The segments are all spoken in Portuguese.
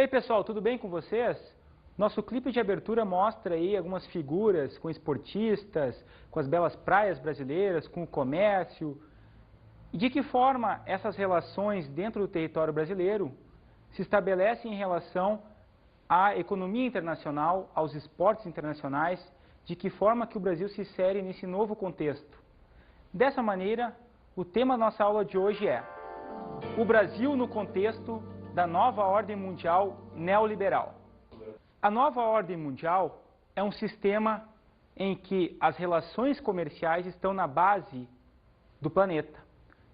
aí, pessoal, tudo bem com vocês? Nosso clipe de abertura mostra aí algumas figuras com esportistas, com as belas praias brasileiras, com o comércio. E de que forma essas relações dentro do território brasileiro se estabelecem em relação à economia internacional, aos esportes internacionais, de que forma que o Brasil se insere nesse novo contexto. Dessa maneira, o tema da nossa aula de hoje é o Brasil no contexto da nova ordem mundial neoliberal. A nova ordem mundial é um sistema em que as relações comerciais estão na base do planeta.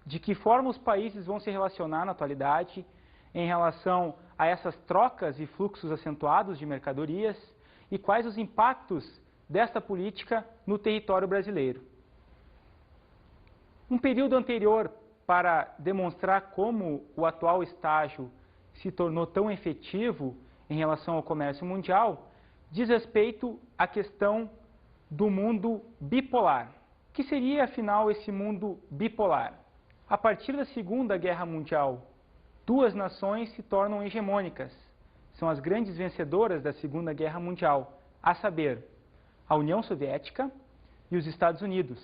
De que forma os países vão se relacionar na atualidade em relação a essas trocas e fluxos acentuados de mercadorias e quais os impactos desta política no território brasileiro. Um período anterior para demonstrar como o atual estágio se tornou tão efetivo em relação ao comércio mundial, diz respeito à questão do mundo bipolar. O que seria, afinal, esse mundo bipolar? A partir da Segunda Guerra Mundial, duas nações se tornam hegemônicas. São as grandes vencedoras da Segunda Guerra Mundial, a saber, a União Soviética e os Estados Unidos,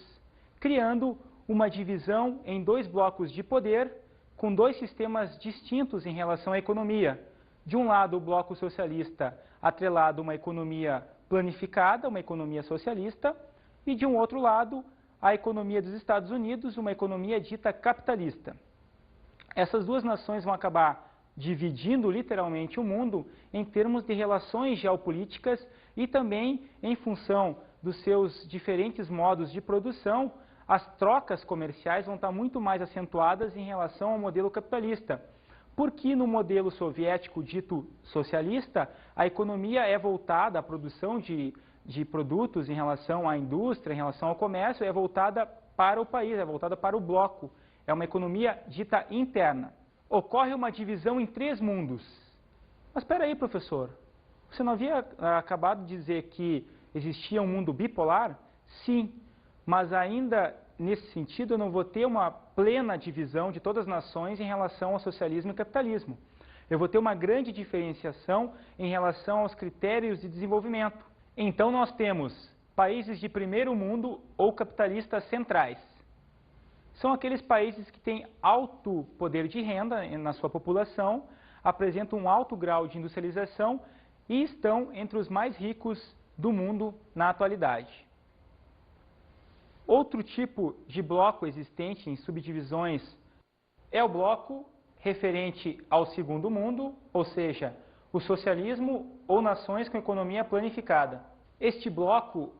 criando uma divisão em dois blocos de poder com dois sistemas distintos em relação à economia. De um lado, o bloco socialista atrelado a uma economia planificada, uma economia socialista, e de um outro lado, a economia dos Estados Unidos, uma economia dita capitalista. Essas duas nações vão acabar dividindo literalmente o mundo em termos de relações geopolíticas e também em função dos seus diferentes modos de produção, as trocas comerciais vão estar muito mais acentuadas em relação ao modelo capitalista. Porque no modelo soviético dito socialista, a economia é voltada, a produção de produtos em relação à indústria, em relação ao comércio, é voltada para o país, é voltada para o bloco. É uma economia dita interna. Ocorre uma divisão em três mundos. Mas espera aí, professor, você não havia acabado de dizer que existia um mundo bipolar? Sim, mas ainda nesse sentido eu não vou ter uma plena divisão de todas as nações em relação ao socialismo e capitalismo. Eu vou ter uma grande diferenciação em relação aos critérios de desenvolvimento. Então nós temos países de primeiro mundo ou capitalistas centrais. São aqueles países que têm alto poder de renda na sua população, apresentam um alto grau de industrialização e estão entre os mais ricos do mundo na atualidade. Outro tipo de bloco existente em subdivisões é o bloco referente ao segundo mundo, ou seja, o socialismo ou nações com economia planificada. Este bloco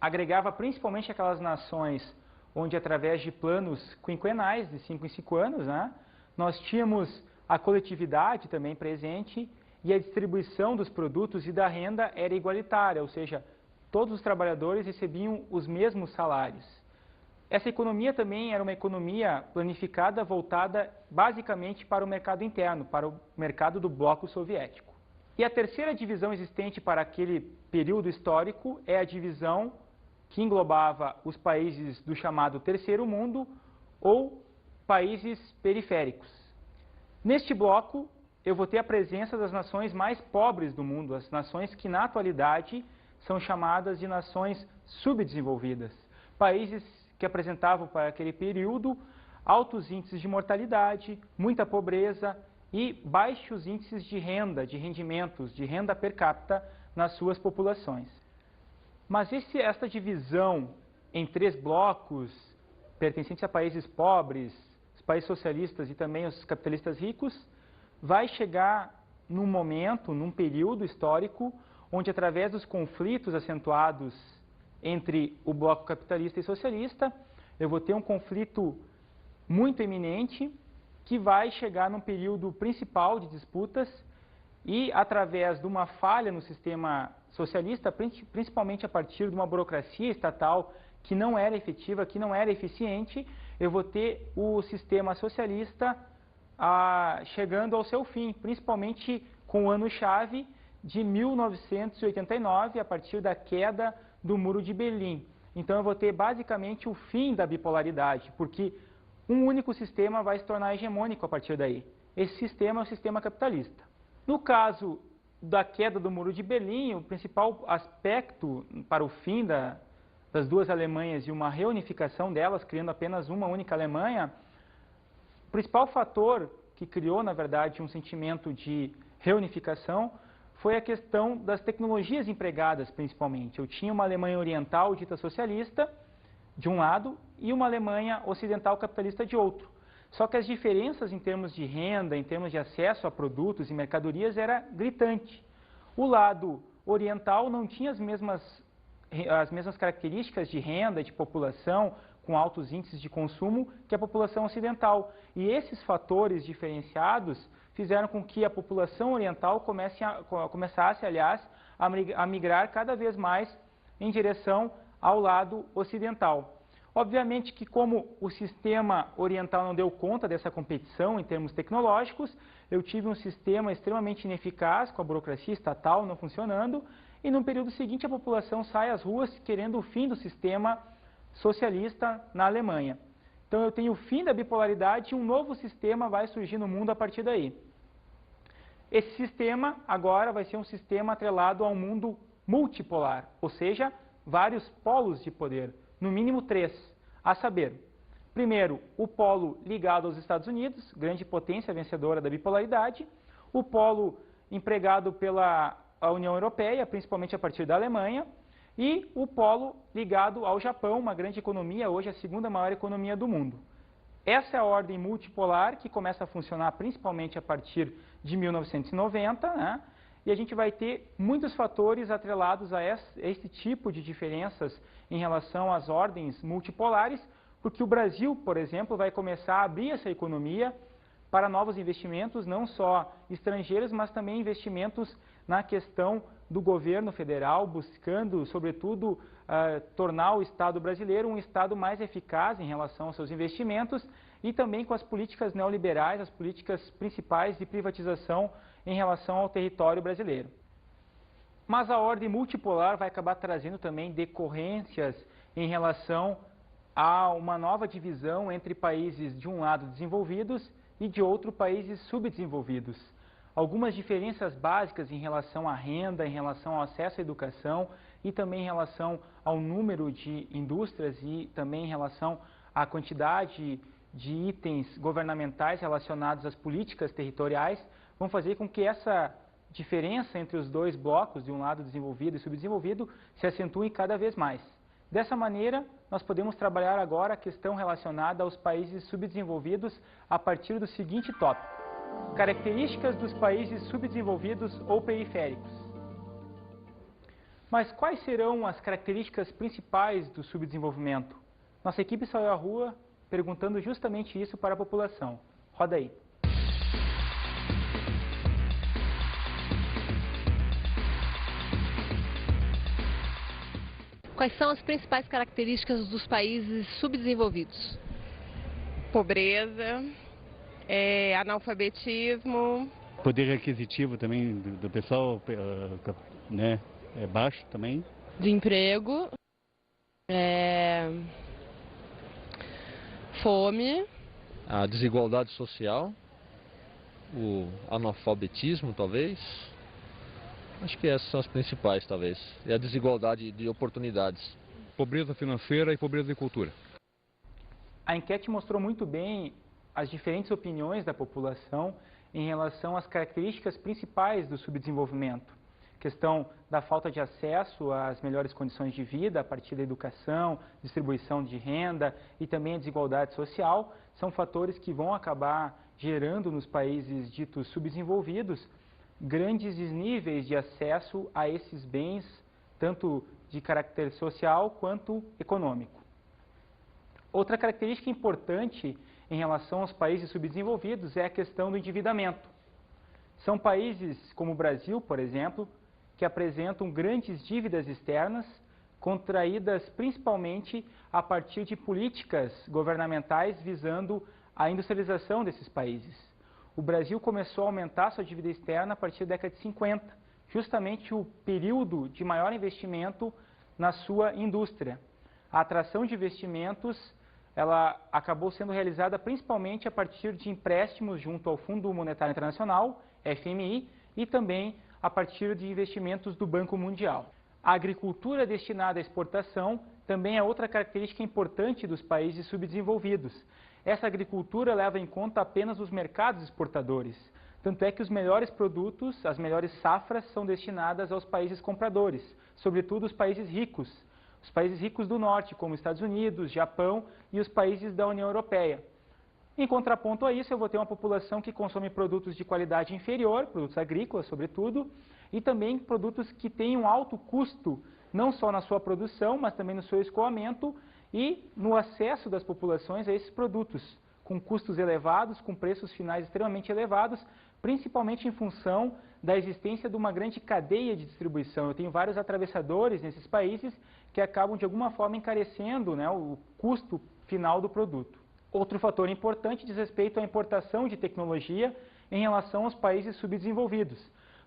agregava principalmente aquelas nações onde, através de planos quinquenais, de 5 em 5 anos, nós tínhamos a coletividade também presente e a distribuição dos produtos e da renda era igualitária, ou seja, todos os trabalhadores recebiam os mesmos salários. Essa economia também era uma economia planificada, voltada basicamente para o mercado interno, para o mercado do bloco soviético. E a terceira divisão existente para aquele período histórico é a divisão que englobava os países do chamado Terceiro Mundo ou países periféricos. Neste bloco, eu vou ter a presença das nações mais pobres do mundo, as nações que na atualidade são chamadas de nações subdesenvolvidas, países que apresentavam para aquele período altos índices de mortalidade, muita pobreza e baixos índices de renda, de rendimentos, de renda per capita nas suas populações. Mas esta divisão em três blocos, pertencentes a países pobres, os países socialistas e também os capitalistas ricos, vai chegar num momento, num período histórico, onde através dos conflitos acentuados entre o bloco capitalista e socialista, eu vou ter um conflito muito eminente que vai chegar num período principal de disputas e através de uma falha no sistema socialista, principalmente a partir de uma burocracia estatal que não era efetiva, que não era eficiente, eu vou ter o sistema socialista chegando ao seu fim, principalmente com o ano-chave de 1989, a partir da queda do Muro de Berlim. Então eu vou ter basicamente o fim da bipolaridade, porque um único sistema vai se tornar hegemônico a partir daí. Esse sistema é o sistema capitalista. No caso da queda do Muro de Berlim, o principal aspecto para o fim das duas Alemanhas e uma reunificação delas, criando apenas uma única Alemanha, o principal fator que criou, na verdade, um sentimento de reunificação foi a questão das tecnologias empregadas, principalmente. Eu tinha uma Alemanha oriental dita socialista, de um lado, e uma Alemanha ocidental capitalista de outro. Só que as diferenças em termos de renda, em termos de acesso a produtos e mercadorias, era gritante. O lado oriental não tinha as mesmas características de renda, de população, com altos índices de consumo, que a população ocidental. E esses fatores diferenciados fizeram com que a população oriental começasse, aliás, a migrar cada vez mais em direção ao lado ocidental. Obviamente que como o sistema oriental não deu conta dessa competição em termos tecnológicos, eu tive um sistema extremamente ineficaz, com a burocracia estatal não funcionando, e no período seguinte a população sai às ruas querendo o fim do sistema socialista na Alemanha. Então eu tenho o fim da bipolaridade e um novo sistema vai surgir no mundo a partir daí. Esse sistema agora vai ser um sistema atrelado a um mundo multipolar, ou seja, vários polos de poder, no mínimo 3, a saber, primeiro, o polo ligado aos Estados Unidos, grande potência vencedora da bipolaridade, o polo empregado pela União Europeia, principalmente a partir da Alemanha, e o polo ligado ao Japão, uma grande economia, hoje a segunda maior economia do mundo. Essa é a ordem multipolar que começa a funcionar principalmente a partir de 1990, né? E a gente vai ter muitos fatores atrelados a esse tipo de diferenças em relação às ordens multipolares, porque o Brasil, por exemplo, vai começar a abrir essa economia para novos investimentos, não só estrangeiros, mas também investimentos na questão do governo federal, buscando, sobretudo, tornar o Estado brasileiro um Estado mais eficaz em relação aos seus investimentos e também com as políticas neoliberais, as políticas principais de privatização em relação ao território brasileiro. Mas a ordem multipolar vai acabar trazendo também decorrências em relação a uma nova divisão entre países, de um lado, desenvolvidos e de outro, países subdesenvolvidos. Algumas diferenças básicas em relação à renda, em relação ao acesso à educação e também em relação ao número de indústrias e também em relação à quantidade de itens governamentais relacionados às políticas territoriais, vão fazer com que essa diferença entre os dois blocos, de um lado desenvolvido e subdesenvolvido, se acentue cada vez mais. Dessa maneira, nós podemos trabalhar agora a questão relacionada aos países subdesenvolvidos a partir do seguinte tópico: características dos países subdesenvolvidos ou periféricos. Mas quais serão as características principais do subdesenvolvimento? Nossa equipe saiu à rua perguntando justamente isso para a população. Roda aí. Quais são as principais características dos países subdesenvolvidos? Pobreza, analfabetismo. Poder aquisitivo também do pessoal, né, é baixo também. De emprego, fome. A desigualdade social, o analfabetismo talvez. Acho que essas são as principais, talvez. E a desigualdade de oportunidades. Pobreza financeira e pobreza de cultura. A enquete mostrou muito bem as diferentes opiniões da população em relação às características principais do subdesenvolvimento. Questão da falta de acesso às melhores condições de vida a partir da educação, distribuição de renda e também a desigualdade social são fatores que vão acabar gerando nos países ditos subdesenvolvidos grandes desníveis de acesso a esses bens, tanto de caráter social quanto econômico. Outra característica importante em relação aos países subdesenvolvidos é a questão do endividamento. São países como o Brasil, por exemplo, que apresentam grandes dívidas externas, contraídas principalmente a partir de políticas governamentais visando a industrialização desses países. O Brasil começou a aumentar sua dívida externa a partir da década de 50, justamente o período de maior investimento na sua indústria. A atração de investimentos ela acabou sendo realizada principalmente a partir de empréstimos junto ao Fundo Monetário Internacional, FMI, e também a partir de investimentos do Banco Mundial. A agricultura destinada à exportação também é outra característica importante dos países subdesenvolvidos. Essa agricultura leva em conta apenas os mercados exportadores. Tanto é que os melhores produtos, as melhores safras são destinadas aos países compradores, sobretudo os países ricos do norte, como Estados Unidos, Japão e os países da União Europeia. Em contraponto a isso, eu vou ter uma população que consome produtos de qualidade inferior, produtos agrícolas, sobretudo, e também produtos que têm um alto custo, não só na sua produção, mas também no seu escoamento e no acesso das populações a esses produtos, com custos elevados, com preços finais extremamente elevados, principalmente em função da existência de uma grande cadeia de distribuição. Eu tenho vários atravessadores nesses países que acabam, de alguma forma, encarecendo, né, o custo final do produto. Outro fator importante diz respeito à importação de tecnologia em relação aos países subdesenvolvidos.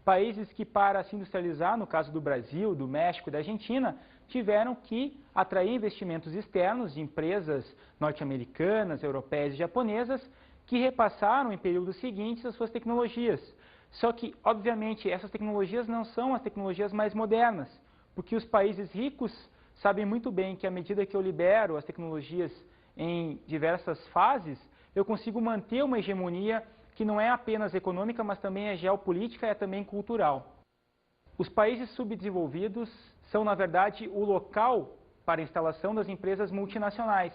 Países que, para se industrializar, no caso do Brasil, do México e da Argentina, tiveram que atrair investimentos externos de empresas norte-americanas, europeias e japonesas, que repassaram em períodos seguintes as suas tecnologias. Só que, obviamente, essas tecnologias não são as tecnologias mais modernas, porque os países ricos sabem muito bem que, à medida que eu libero as tecnologias em diversas fases, eu consigo manter uma hegemonia que não é apenas econômica, mas também é geopolítica e é também cultural. Os países subdesenvolvidos são, na verdade, o local para a instalação das empresas multinacionais.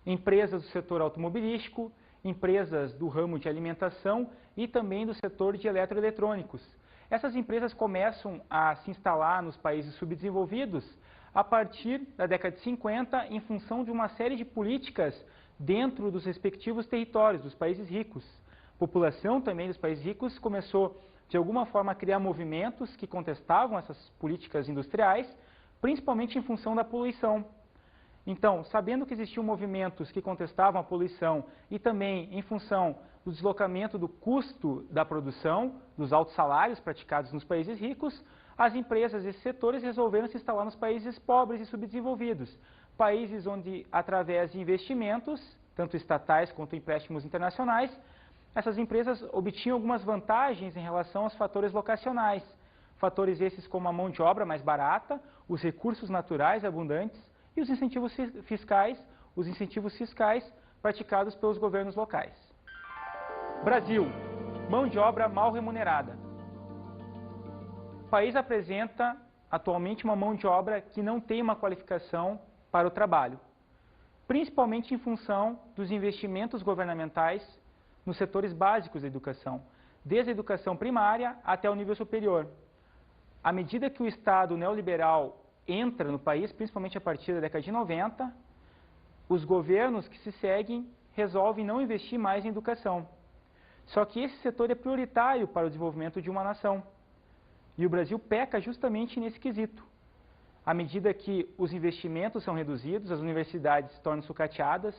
Empresas do setor automobilístico, empresas do ramo de alimentação e também do setor de eletroeletrônicos. Essas empresas começam a se instalar nos países subdesenvolvidos a partir da década de 50, em função de uma série de políticas dentro dos respectivos territórios dos países ricos. A população também dos países ricos começou, de alguma forma, a criar movimentos que contestavam essas políticas industriais, principalmente em função da poluição. Então, sabendo que existiam movimentos que contestavam a poluição e também em função do deslocamento do custo da produção, dos altos salários praticados nos países ricos, as empresas desses setores resolveram se instalar nos países pobres e subdesenvolvidos, países onde, através de investimentos, tanto estatais quanto empréstimos internacionais, essas empresas obtinham algumas vantagens em relação aos fatores locacionais, fatores esses como a mão de obra mais barata, os recursos naturais abundantes e os incentivos fiscais praticados pelos governos locais. Brasil, mão de obra mal remunerada. O país apresenta atualmente uma mão de obra que não tem uma qualificação para o trabalho, principalmente em função dos investimentos governamentais nos setores básicos da educação, desde a educação primária até o nível superior. À medida que o Estado neoliberal entra no país, principalmente a partir da década de 90, os governos que se seguem resolvem não investir mais em educação. Só que esse setor é prioritário para o desenvolvimento de uma nação. E o Brasil peca justamente nesse quesito. À medida que os investimentos são reduzidos, as universidades se tornam sucateadas,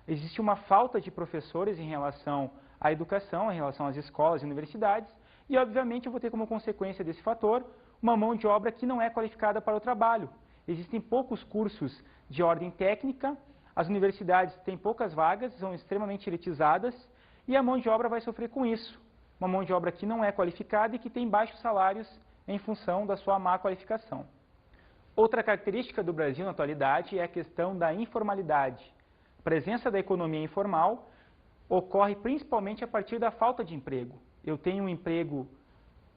existe uma falta de professores em relação à educação, em relação às escolas e universidades, e obviamente eu vou ter como consequência desse fator uma mão de obra que não é qualificada para o trabalho. Existem poucos cursos de ordem técnica, as universidades têm poucas vagas, são extremamente elitizadas, e a mão de obra vai sofrer com isso. Uma mão de obra que não é qualificada e que tem baixos salários em função da sua má qualificação. Outra característica do Brasil na atualidade é a questão da informalidade. A presença da economia informal ocorre principalmente a partir da falta de emprego. Eu tenho um emprego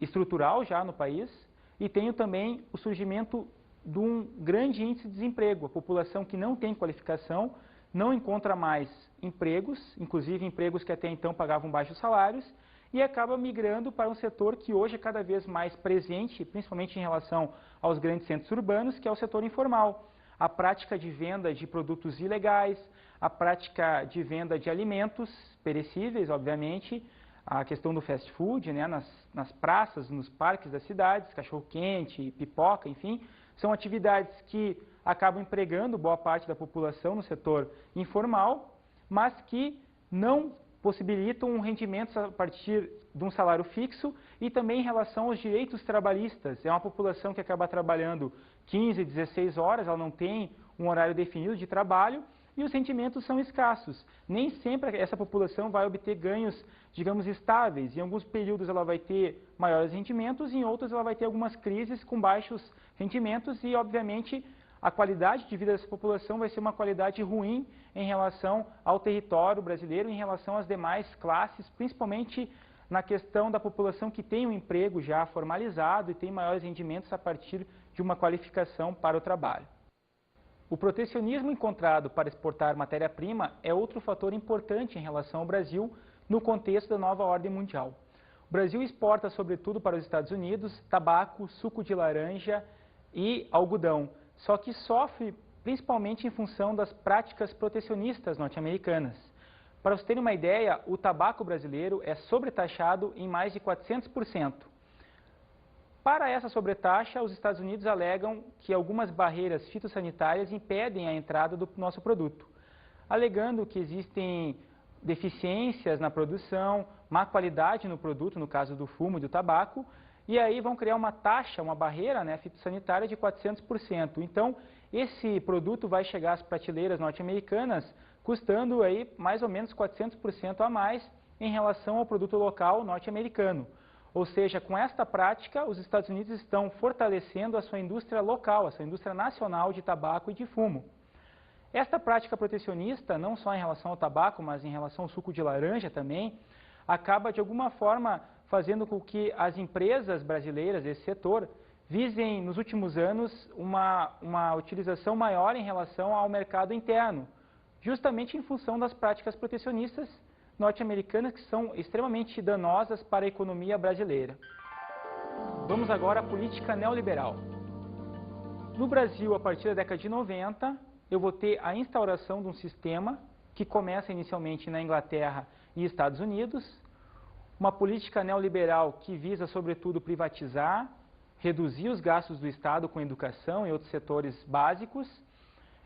estrutural já no país e tenho também o surgimento de um grande índice de desemprego. A população que não tem qualificação não encontra mais empregos, inclusive empregos que até então pagavam baixos salários, e acaba migrando para um setor que hoje é cada vez mais presente, principalmente em relação aos grandes centros urbanos, que é o setor informal. A prática de venda de produtos ilegais, a prática de venda de alimentos perecíveis, obviamente, a questão do fast food, né, nas praças, nos parques das cidades, cachorro-quente, pipoca, enfim, são atividades que acabam empregando boa parte da população no setor informal, mas que não possibilitam um rendimento a partir de um salário fixo e também em relação aos direitos trabalhistas. É uma população que acaba trabalhando 15, 16 horas, ela não tem um horário definido de trabalho e os rendimentos são escassos. Nem sempre essa população vai obter ganhos, digamos, estáveis. Em alguns períodos ela vai ter maiores rendimentos, em outros ela vai ter algumas crises com baixos rendimentos e, obviamente, a qualidade de vida dessa população vai ser uma qualidade ruim em relação ao território brasileiro, em relação às demais classes, principalmente na questão da população que tem um emprego já formalizado e tem maiores rendimentos a partir de uma qualificação para o trabalho. O protecionismo encontrado para exportar matéria-prima é outro fator importante em relação ao Brasil no contexto da nova ordem mundial. O Brasil exporta, sobretudo para os Estados Unidos, tabaco, suco de laranja e algodão, só que sofre principalmente em função das práticas protecionistas norte-americanas. Para vocês terem uma ideia, o tabaco brasileiro é sobretaxado em mais de 400%. Para essa sobretaxa, os Estados Unidos alegam que algumas barreiras fitossanitárias impedem a entrada do nosso produto, alegando que existem deficiências na produção, má qualidade no produto, no caso do fumo e do tabaco, e aí vão criar uma taxa, uma barreira, né, fitossanitária de 400%. Então, esse produto vai chegar às prateleiras norte-americanas custando aí mais ou menos 400% a mais em relação ao produto local norte-americano. Ou seja, com esta prática, os Estados Unidos estão fortalecendo a sua indústria local, a sua indústria nacional de tabaco e de fumo. Esta prática protecionista, não só em relação ao tabaco, mas em relação ao suco de laranja também, acaba de alguma forma fazendo com que as empresas brasileiras desse setor visem nos últimos anos uma utilização maior em relação ao mercado interno, justamente em função das práticas protecionistas norte-americanas que são extremamente danosas para a economia brasileira. Vamos agora à política neoliberal. No Brasil, a partir da década de 90, eu vou ter a instauração de um sistema que começa inicialmente na Inglaterra e Estados Unidos, uma política neoliberal que visa, sobretudo, privatizar, reduzir os gastos do Estado com educação e outros setores básicos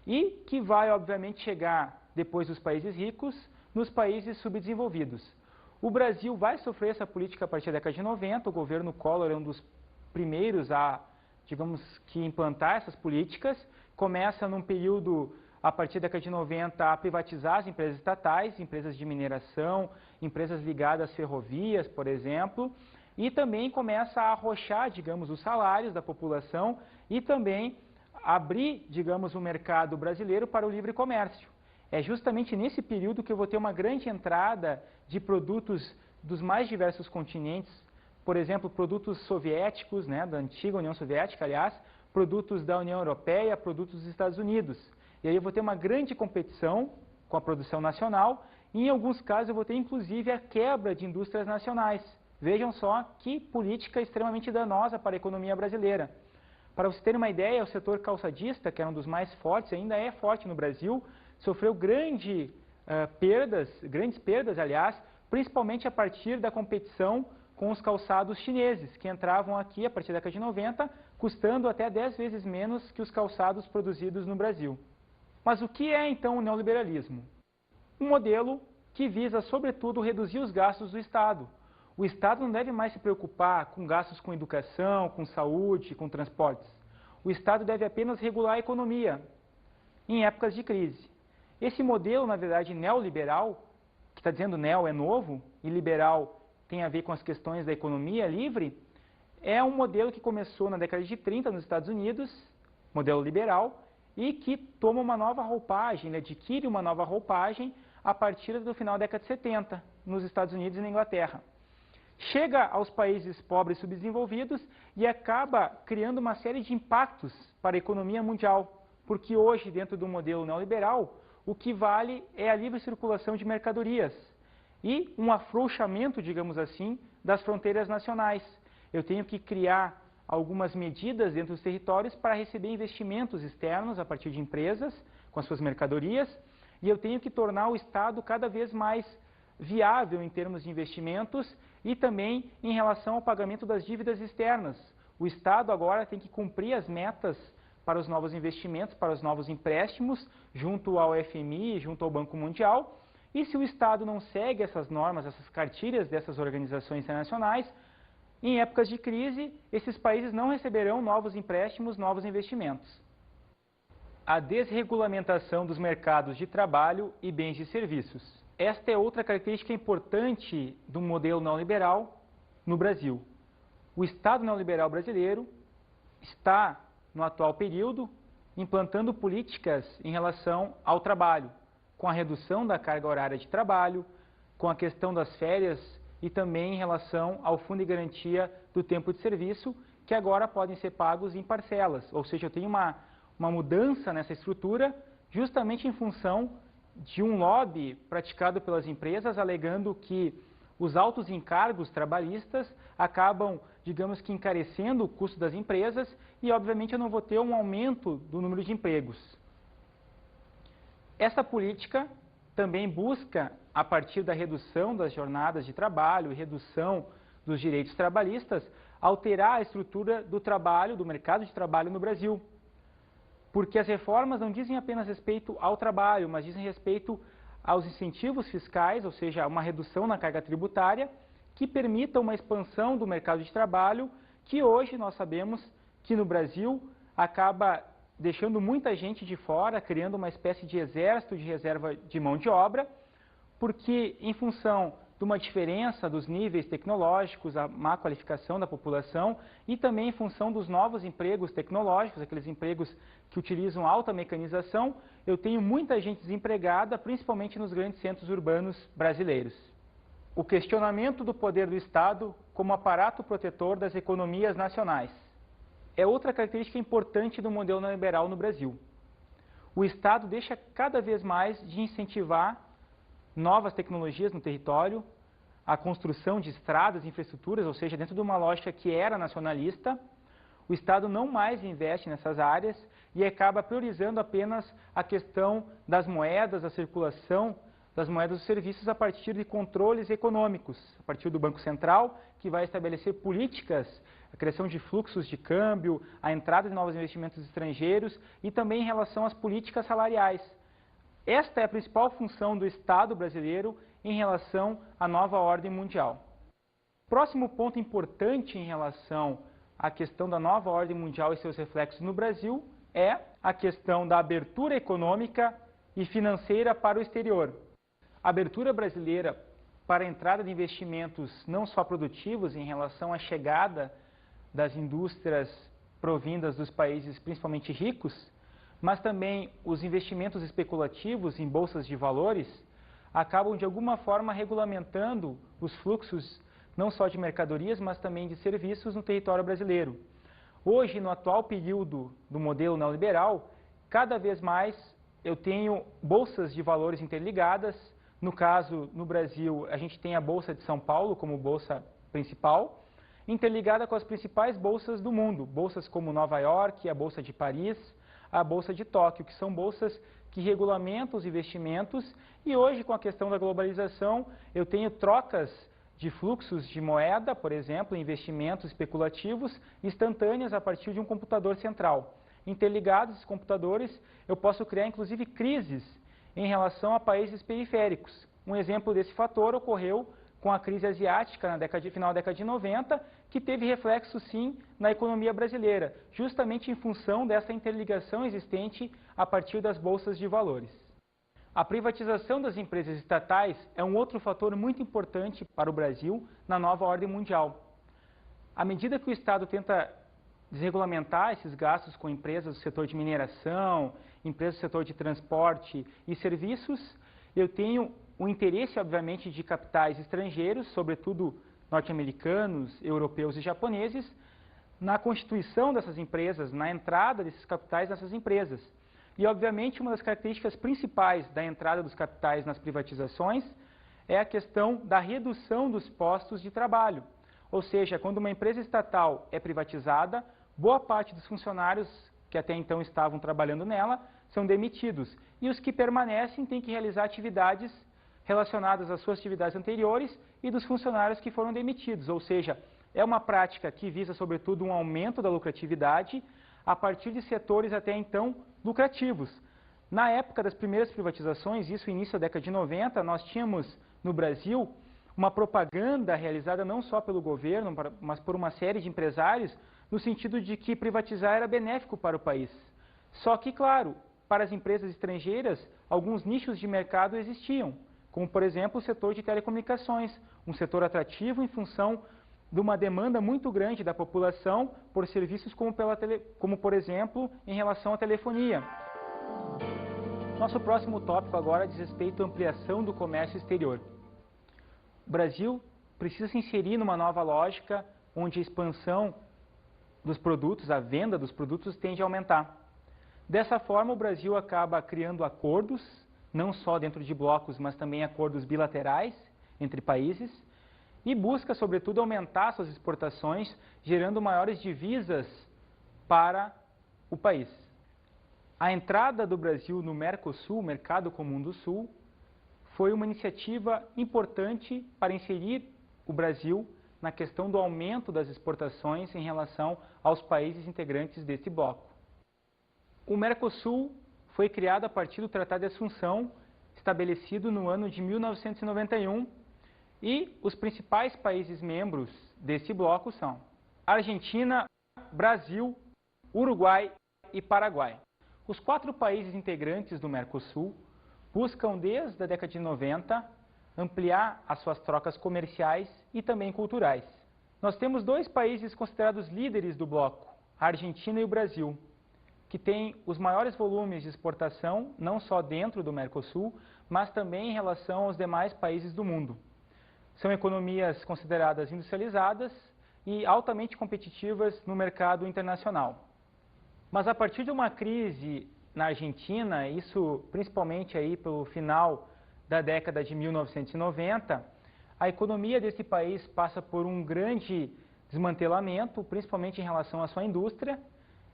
e que vai, obviamente, chegar, depois dos países ricos, nos países subdesenvolvidos. O Brasil vai sofrer essa política a partir da década de 90, o governo Collor é um dos primeiros a, digamos que, implantar essas políticas, começa num período, a partir da década de 90, a privatizar as empresas estatais, empresas de mineração, empresas ligadas às ferrovias, por exemplo, e também começa a arrochar, digamos, os salários da população e também abrir, digamos, o mercado brasileiro para o livre comércio. É justamente nesse período que eu vou ter uma grande entrada de produtos dos mais diversos continentes, por exemplo, produtos soviéticos, né, da antiga União Soviética, aliás, produtos da União Europeia, produtos dos Estados Unidos. E aí eu vou ter uma grande competição com a produção nacional e, em alguns casos, eu vou ter, inclusive, a quebra de indústrias nacionais. Vejam só que política extremamente danosa para a economia brasileira. Para vocês terem uma ideia, o setor calçadista, que era um dos mais fortes, ainda é forte no Brasil, sofreu grandes perdas, aliás, principalmente a partir da competição com os calçados chineses, que entravam aqui a partir da década de 90, custando até 10 vezes menos que os calçados produzidos no Brasil. Mas o que é então o neoliberalismo? Um modelo que visa, sobretudo, reduzir os gastos do Estado. O Estado não deve mais se preocupar com gastos com educação, com saúde, com transportes. O Estado deve apenas regular a economia em épocas de crise. Esse modelo, na verdade, neoliberal, que está dizendo neo é novo e liberal tem a ver com as questões da economia livre, é um modelo que começou na década de 30 nos Estados Unidos, modelo liberal, e que toma uma nova roupagem, ele adquire uma nova roupagem a partir do final da década de 70, nos Estados Unidos e na Inglaterra. Chega aos países pobres e subdesenvolvidos e acaba criando uma série de impactos para a economia mundial, porque hoje, dentro do modelo neoliberal, o que vale é a livre circulação de mercadorias e um afrouxamento, digamos assim, das fronteiras nacionais. Eu tenho que criar algumas medidas dentro dos territórios para receber investimentos externos a partir de empresas com as suas mercadorias e eu tenho que tornar o Estado cada vez mais viável em termos de investimentos e também em relação ao pagamento das dívidas externas. O Estado agora tem que cumprir as metas para os novos investimentos, para os novos empréstimos, junto ao FMI, junto ao Banco Mundial. E se o Estado não segue essas normas, essas cartilhas dessas organizações internacionais, em épocas de crise, esses países não receberão novos empréstimos, novos investimentos. a desregulamentação dos mercados de trabalho e bens e serviços. Esta é outra característica importante do modelo neoliberal no Brasil. O Estado neoliberal brasileiro está, no atual período, implantando políticas em relação ao trabalho, com a redução da carga horária de trabalho, com a questão das férias e também em relação ao fundo de garantia do tempo de serviço, que agora podem ser pagos em parcelas. Ou seja, eu tenho uma mudança nessa estrutura justamente em função de um lobby praticado pelas empresas, alegando que os altos encargos trabalhistas acabam, digamos que, encarecendo o custo das empresas e, obviamente, eu não vou ter um aumento do número de empregos. Essa política também busca, a partir da redução das jornadas de trabalho e redução dos direitos trabalhistas, alterar a estrutura do trabalho, do mercado de trabalho no Brasil. Porque as reformas não dizem apenas respeito ao trabalho, mas dizem respeito aos incentivos fiscais, ou seja, uma redução na carga tributária, que permita uma expansão do mercado de trabalho, que hoje nós sabemos que no Brasil acaba deixando muita gente de fora, criando uma espécie de exército de reserva de mão de obra, porque em função de uma diferença dos níveis tecnológicos, a má qualificação da população e também em função dos novos empregos tecnológicos, aqueles empregos que utilizam alta mecanização, eu tenho muita gente desempregada, principalmente nos grandes centros urbanos brasileiros. O questionamento do poder do Estado como aparato protetor das economias nacionais é outra característica importante do modelo neoliberal no Brasil. O Estado deixa cada vez mais de incentivar novas tecnologias no território, a construção de estradas e infraestruturas, ou seja, dentro de uma lógica que era nacionalista, o Estado não mais investe nessas áreas e acaba priorizando apenas a questão das moedas, a circulação das moedas dos serviços a partir de controles econômicos, a partir do Banco Central, que vai estabelecer políticas, a criação de fluxos de câmbio, a entrada de novos investimentos estrangeiros e também em relação às políticas salariais. Esta é a principal função do Estado brasileiro em relação à nova ordem mundial. Próximo ponto importante em relação à questão da nova ordem mundial e seus reflexos no Brasil é a questão da abertura econômica e financeira para o exterior. A abertura brasileira para a entrada de investimentos não só produtivos em relação à chegada das indústrias provindas dos países principalmente ricos, mas também os investimentos especulativos em bolsas de valores acabam de alguma forma regulamentando os fluxos não só de mercadorias, mas também de serviços no território brasileiro. Hoje, no atual período do modelo neoliberal, cada vez mais eu tenho bolsas de valores interligadas. No caso, no Brasil, a gente tem a Bolsa de São Paulo como bolsa principal, interligada com as principais bolsas do mundo, bolsas como Nova York, a Bolsa de Paris, a Bolsa de Tóquio, que são bolsas que regulamentam os investimentos e hoje, com a questão da globalização, eu tenho trocas de fluxos de moeda, por exemplo, investimentos especulativos instantâneas a partir de um computador central. Interligados esses computadores, eu posso criar inclusive crises em relação a países periféricos. Um exemplo desse fator ocorreu com a crise asiática no final da década de 90, que teve reflexo sim na economia brasileira, justamente em função dessa interligação existente a partir das bolsas de valores. A privatização das empresas estatais é um outro fator muito importante para o Brasil na nova ordem mundial. À medida que o Estado tenta desregulamentar esses gastos com empresas do setor de mineração, empresas do setor de transporte e serviços, eu tenho o interesse, obviamente, de capitais estrangeiros, sobretudo norte-americanos, europeus e japoneses, na constituição dessas empresas, na entrada desses capitais nessas empresas. E, obviamente, uma das características principais da entrada dos capitais nas privatizações é a questão da redução dos postos de trabalho. Ou seja, quando uma empresa estatal é privatizada, boa parte dos funcionários que até então estavam trabalhando nela são demitidos. E os que permanecem têm que realizar atividades relacionadas às suas atividades anteriores e dos funcionários que foram demitidos. Ou seja, é uma prática que visa, sobretudo, um aumento da lucratividade a partir de setores até então lucrativos. Na época das primeiras privatizações, isso início da década de 90, nós tínhamos no Brasil uma propaganda realizada não só pelo governo, mas por uma série de empresários, no sentido de que privatizar era benéfico para o país. Só que, claro, para as empresas estrangeiras, alguns nichos de mercado existiam, como, por exemplo, o setor de telecomunicações, um setor atrativo em função de uma demanda muito grande da população por serviços como, por exemplo, em relação à telefonia. Nosso próximo tópico agora diz respeito à ampliação do comércio exterior. O Brasil precisa se inserir numa nova lógica onde a expansão dos produtos, a venda dos produtos tende a aumentar. Dessa forma, o Brasil acaba criando acordos, não só dentro de blocos, mas também acordos bilaterais entre países, e busca, sobretudo, aumentar suas exportações, gerando maiores divisas para o país. A entrada do Brasil no Mercosul, Mercado Comum do Sul, foi uma iniciativa importante para inserir o Brasil na questão do aumento das exportações em relação aos países integrantes desse bloco. O Mercosul foi criado a partir do Tratado de Assunção, estabelecido no ano de 1991, e os principais países membros desse bloco são Argentina, Brasil, Uruguai e Paraguai. Os 4 países integrantes do Mercosul buscam, desde a década de 90, ampliar as suas trocas comerciais e também culturais. Nós temos 2 países considerados líderes do bloco, a Argentina e o Brasil, que têm os maiores volumes de exportação, não só dentro do Mercosul, mas também em relação aos demais países do mundo. São economias consideradas industrializadas e altamente competitivas no mercado internacional. Mas a partir de uma crise na Argentina, isso principalmente aí pelo final da década de 1990, a economia desse país passa por um grande desmantelamento, principalmente em relação à sua indústria,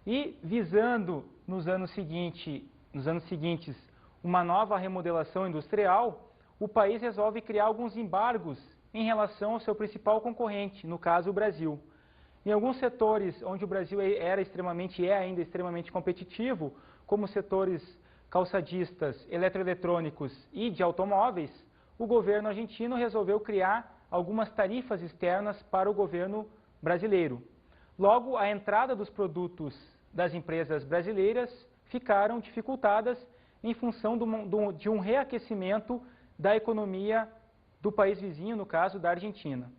e visando nos anos seguintes uma nova remodelação industrial, o país resolve criar alguns embargos em relação ao seu principal concorrente, no caso o Brasil. Em alguns setores onde o Brasil era ainda extremamente competitivo, como setores calçadistas, eletroeletrônicos e de automóveis, o governo argentino resolveu criar algumas tarifas externas para o governo brasileiro. Logo, a entrada dos produtos das empresas brasileiras ficaram dificultadas em função de um reaquecimento da economia do país vizinho, no caso da Argentina.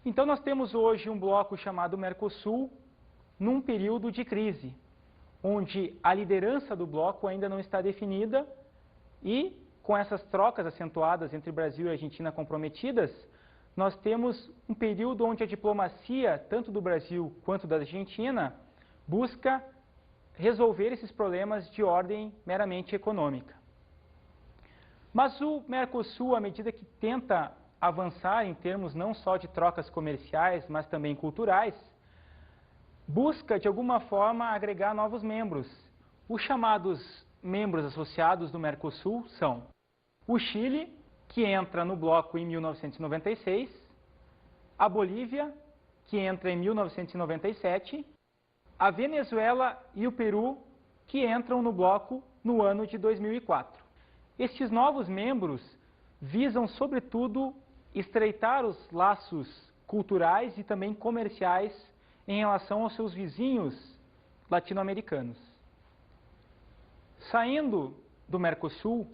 Então nós temos hoje um bloco chamado Mercosul num período de crise, onde a liderança do bloco ainda não está definida e, com essas trocas acentuadas entre Brasil e Argentina comprometidas, nós temos um período onde a diplomacia, tanto do Brasil quanto da Argentina, busca resolver esses problemas de ordem meramente econômica. Mas o Mercosul, à medida que tenta avançar em termos não só de trocas comerciais, mas também culturais, busca, de alguma forma, agregar novos membros. Os chamados membros associados do Mercosul são o Chile, que entra no bloco em 1996, a Bolívia, que entra em 1997, a Venezuela e o Peru, que entram no bloco no ano de 2004. Estes novos membros visam, sobretudo, estreitar os laços culturais e também comerciais em relação aos seus vizinhos latino-americanos. Saindo do Mercosul,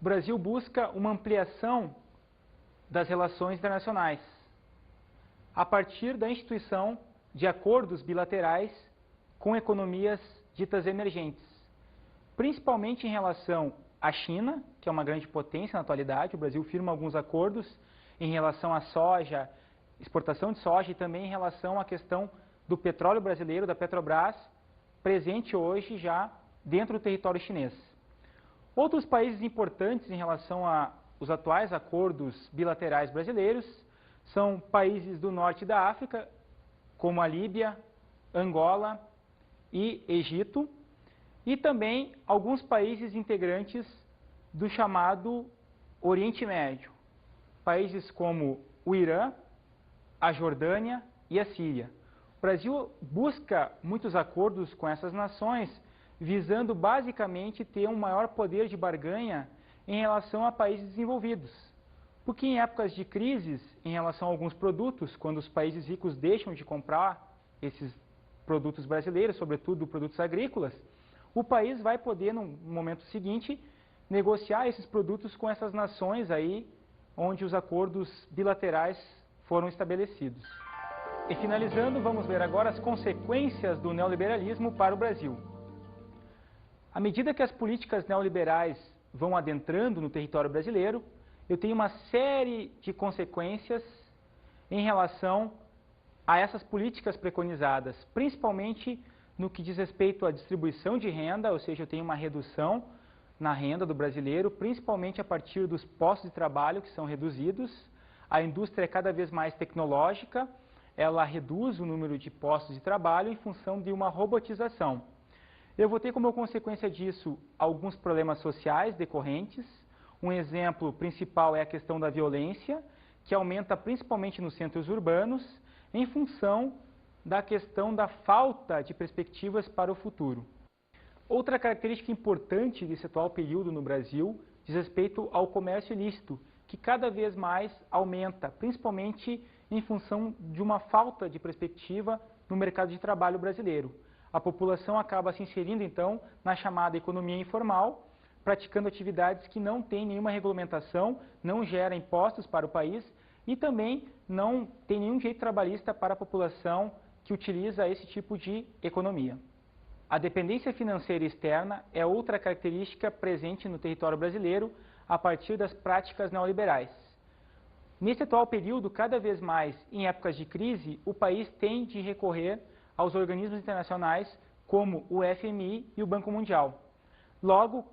o Brasil busca uma ampliação das relações internacionais, a partir da instituição de acordos bilaterais com economias ditas emergentes, principalmente em relação à China, que é uma grande potência na atualidade. O Brasil firma alguns acordos em relação à soja, exportação de soja, e também em relação à questão do petróleo brasileiro, da Petrobras, presente hoje já dentro do território chinês. Outros países importantes em relação aos atuais acordos bilaterais brasileiros são países do norte da África, como a Líbia, Angola e Egito, e também alguns países integrantes do chamado Oriente Médio, países como o Irã, a Jordânia e a Síria. O Brasil busca muitos acordos com essas nações, visando basicamente ter um maior poder de barganha em relação a países desenvolvidos. Porque em épocas de crises, em relação a alguns produtos, quando os países ricos deixam de comprar esses produtos brasileiros, sobretudo produtos agrícolas, o país vai poder, no momento seguinte, negociar esses produtos com essas nações aí, onde os acordos bilaterais foram estabelecidos. E finalizando, vamos ver agora as consequências do neoliberalismo para o Brasil. À medida que as políticas neoliberais vão adentrando no território brasileiro, eu tenho uma série de consequências em relação a essas políticas preconizadas, principalmente no que diz respeito à distribuição de renda, ou seja, eu tenho uma redução na renda do brasileiro, principalmente a partir dos postos de trabalho que são reduzidos. A indústria é cada vez mais tecnológica, ela reduz o número de postos de trabalho em função de uma robotização. Eu vou ter como consequência disso alguns problemas sociais decorrentes. Um exemplo principal é a questão da violência, que aumenta principalmente nos centros urbanos, em função da questão da falta de perspectivas para o futuro. Outra característica importante desse atual período no Brasil diz respeito ao comércio ilícito, que cada vez mais aumenta, principalmente em função de uma falta de perspectiva no mercado de trabalho brasileiro. A população acaba se inserindo, então, na chamada economia informal, praticando atividades que não têm nenhuma regulamentação, não geram impostos para o país e também não tem nenhum direito trabalhista para a população que utiliza esse tipo de economia. A dependência financeira externa é outra característica presente no território brasileiro a partir das práticas neoliberais. Nesse atual período, cada vez mais em épocas de crise, o país tem de recorrer aos organismos internacionais como o FMI e o Banco Mundial. Logo,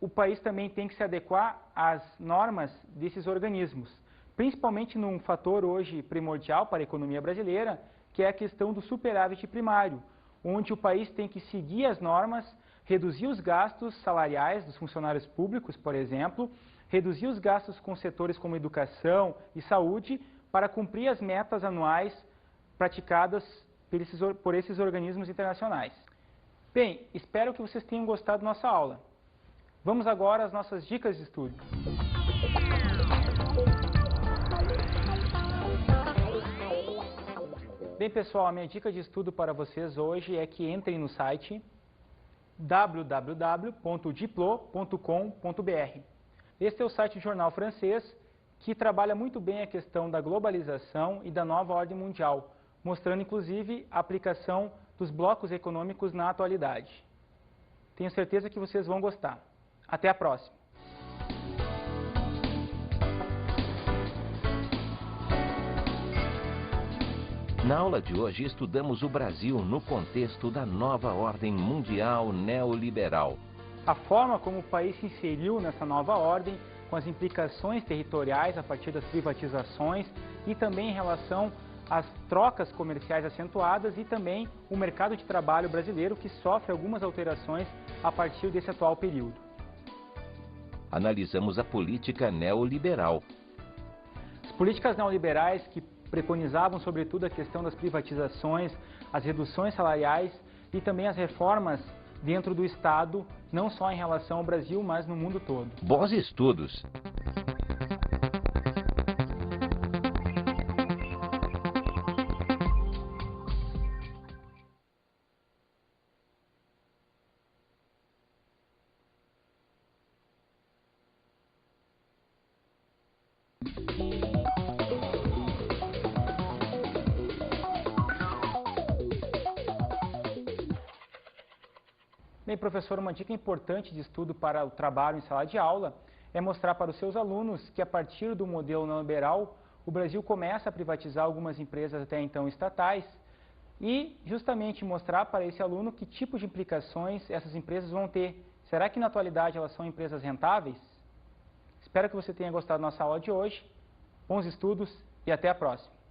o país também tem que se adequar às normas desses organismos, principalmente num fator hoje primordial para a economia brasileira, que é a questão do superávit primário, onde o país tem que seguir as normas, reduzir os gastos salariais dos funcionários públicos, por exemplo, reduzir os gastos com setores como educação e saúde, para cumprir as metas anuais praticadas por esses organismos internacionais. Bem, espero que vocês tenham gostado da nossa aula. Vamos agora às nossas dicas de estudo. Bem, pessoal, a minha dica de estudo para vocês hoje é que entrem no site www.diplo.com.br. Este é o site do jornal francês que trabalha muito bem a questão da globalização e da nova ordem mundial, mostrando inclusive a aplicação dos blocos econômicos na atualidade. Tenho certeza que vocês vão gostar. Até a próxima! Na aula de hoje estudamos o Brasil no contexto da nova ordem mundial neoliberal. A forma como o país se inseriu nessa nova ordem, com as implicações territoriais a partir das privatizações e também em relação às trocas comerciais acentuadas e também o mercado de trabalho brasileiro que sofre algumas alterações a partir desse atual período. Analisamos a política neoliberal. As políticas neoliberais que preconizavam sobretudo a questão das privatizações, as reduções salariais e também as reformas dentro do Estado, não só em relação ao Brasil, mas no mundo todo. Bons estudos! Bem, professor, uma dica importante de estudo para o trabalho em sala de aula é mostrar para os seus alunos que a partir do modelo neoliberal, o Brasil começa a privatizar algumas empresas até então estatais e justamente mostrar para esse aluno que tipo de implicações essas empresas vão ter. Será que na atualidade elas são empresas rentáveis? Espero que você tenha gostado da nossa aula de hoje. Bons estudos e até a próxima!